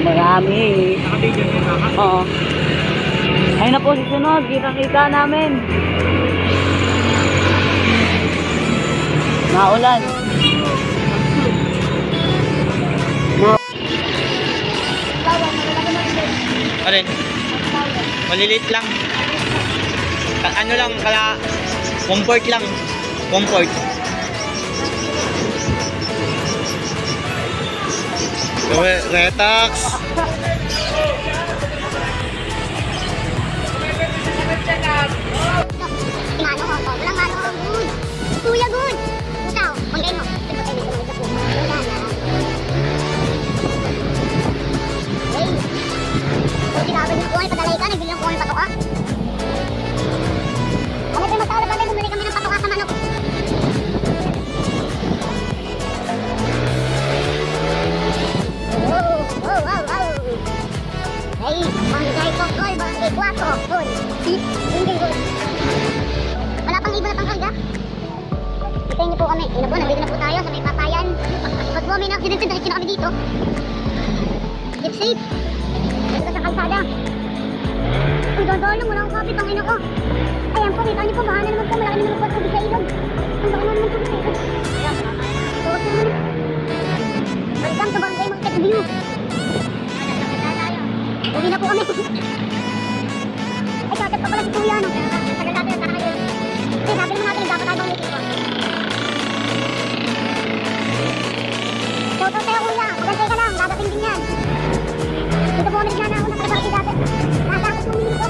Marami. Oo. Ayun na po si sunod. Kita-kita namin. Maulan. Alin? Maliliit lang. Ano lang, kala comfort lang. Comfort. Retax. Mano ko, walang mano ko, good. Kuya, good. Ikaw, panggay mo. Hey. Kung tinawag niyo po ay padalay ka, nagbilang po ay patoka. Ano kayo magtawag kami, bumili kami ng patoka sa manok. Hey, barangay Tokol, barangay 4, Tol. Hindi good. Wala pang iba na pangkarga. Itayin niyo po kami. Ina po, nandito na po tayo sa may papayan. Pag po may na-accident, diretso na kami dito. Get safe. Dito sa kalsada. Uy, doon lang, wala akong kapit ang ina ko. Ayan po, kita niyo po, bahana naman po, malaki naman po tubig sa ilog. Ang baka naman tubig sa ilog. Tuot naman. Welcome to Barangay Market View. Uwi na po kami. Ay, kakit pa pala si Kuya, no? Tagal natin, nakakayo. Kasi sabi naman natin, dapat tayo bang ulitin ko. Shoutout sa'yo, Kuya. Magantay ka lang, dadating din yan. Dito po kami nagnanahon ng kalabati dati. Nakasakot po minit ko.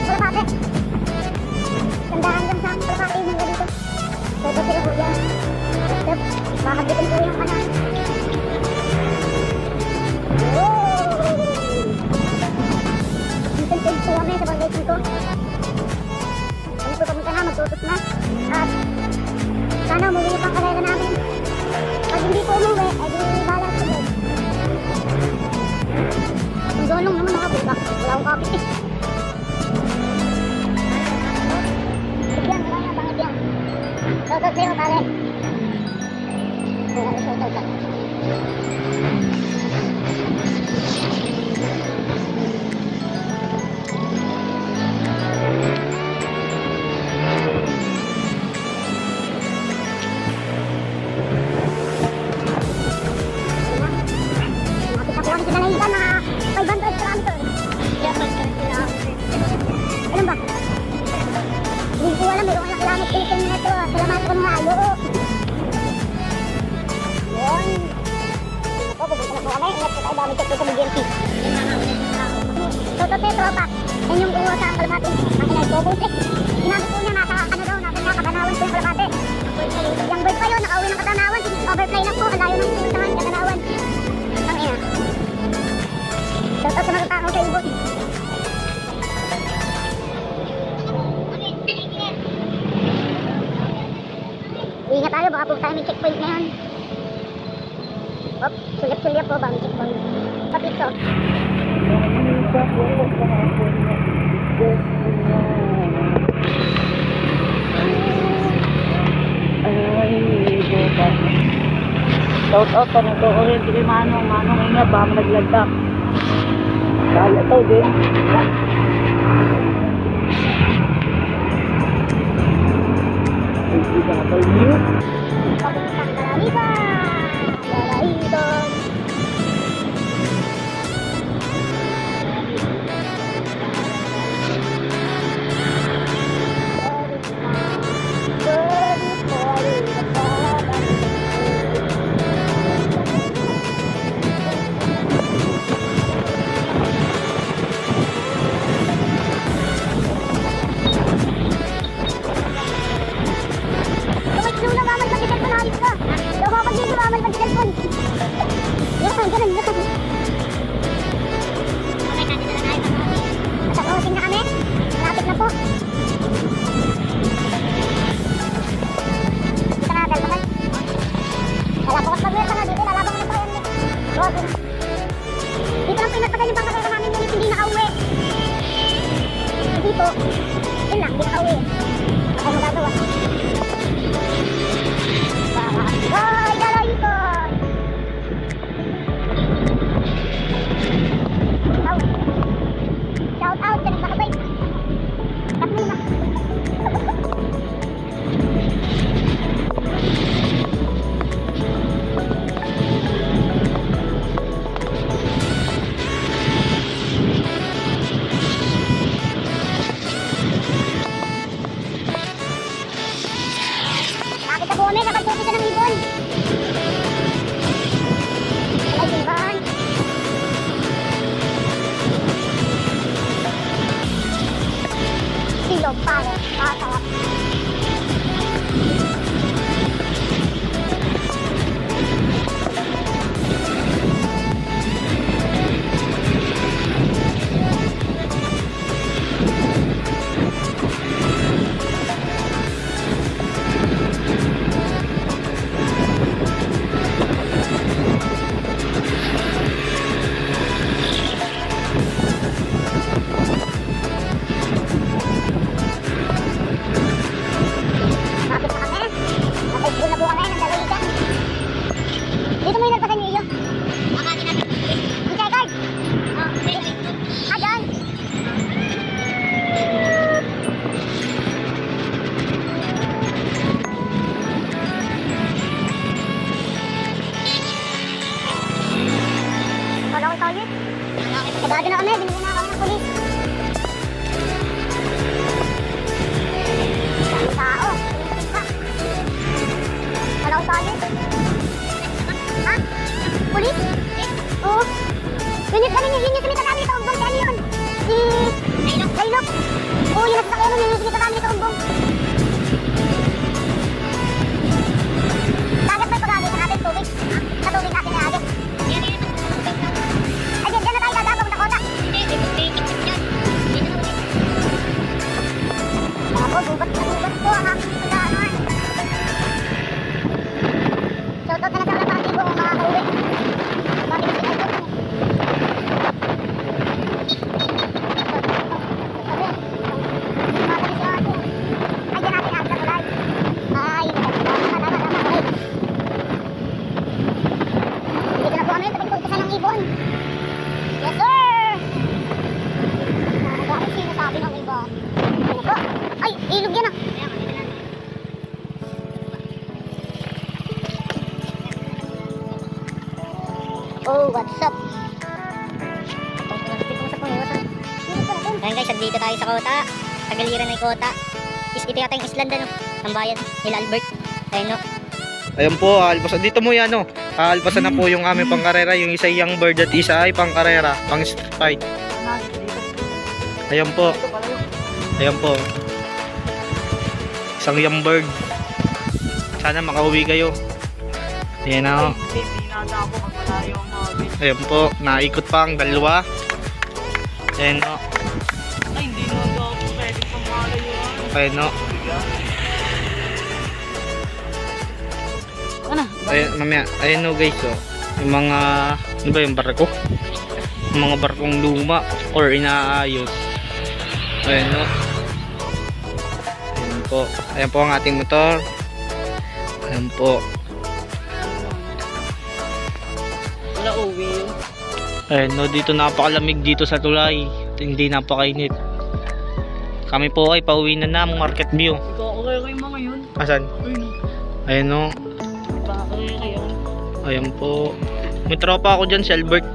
Kalabati. Sandahan lang sa aking kalabati yung mga dito. Shoutout sa'yo, Kuya. Makabitin po yung kanan. Ito kami sa bagay dito. Kami po pamunta na, magtutos na. At sana umuwi yung pangkalera namin. Pag hindi po umuwi, ay di balance ko din. Ang dolong naman mga budak. Wala akong kapit eh. Bigyan, wala nga bangit yan. Shoutout sa'yo, pare. Shoutout. Yan yung uwa sa kalabati. Ang inay-focus eh. Sinabi po niya nasa ano daw, nasa niya Katanawan po yung kalabati. Yung bird pa yun, nakauwi ng Katanawan. Overfly lang po, ang layo ng puntahan Katanawan. Ang ina. Shoutout sa mga tao sa ibon. Ingat tayo, baka po tayo may checkpoint ngayon. Op, sulyap-sulyap po ba ang checkpoint? Patito. Shout out pa na to ulit kay Manong ingat ba naglagdak. Kala to din. Hindi ka pa niyo. Tumagsiw na naman sa kami, nakagputi ka ng ibon. Ay, simbahan. Silog, pare. Masarap. Dito mo yung nagpasan niyo iyo? Ang checkard? Ah, dyan. Wala akong target. Sagado na kami, binigyan na kami ng pulis. Daming tao. Wala akong target. Ha? Pulis? Oo. Yun yung sumita namin ito, umbong. Saan yun? Si... Laylok. Oo, yun ang sasakyan nun, yun yung sumita namin ito, umbong. Dagat ba ito gagawin sa natin? Tubig? Sa tubig natin na agad. Ay, dyan na tayo dadabang na kota. Ako, gubat ko ang aking sasaan. Shoutout na lang sa mga pangkibo kung makakauwi. Bakit kasi ay doon? Ay, dyan natin ang katulay. Ay, tama. Okay. Dito na po kami, tapos ng ibon. Yes, sir! Bakit sinasabi ng iba? Ano po? Ay, ilog yan ah. Oh, what's up? Ayan guys, dito tayo sa Kota. Sa galiran ng Kota. Ito yata yung Islanda, no? Ang bayan, nila Albert. Ayun, no? Ayan po, alpasan. Dito mo yan, no? Alpasan na po yung aming pangkarera. Yung isa young bird at isa ay pangkarera. Pang street fight. Ayan po. Ayan po. Isang young bird. Sana makauwi kayo. Ayan na, oh. Ayan po, naikot pa ang dalawa. Ayan o. Ay, hindi naman daw ako pwede pamalayo. Ayan o. Ano? Ayan, mamaya. Ayan o guys o. Yung mga, ano ba yung barko? Yung mga barkong luma or inaayos. Ayan o. Ayan po. Ayan po ang ating motor. Ayan po. Wala uwi yun. Ayan no, dito napakalamig dito sa tulay. Hindi napakainit. Kami po ay pauwi na ng Market View. Ikaw ako yung mga yun. Asan? Ayan no. Baka kaya yan. Ayan po. May tropa ako dyan si Albert.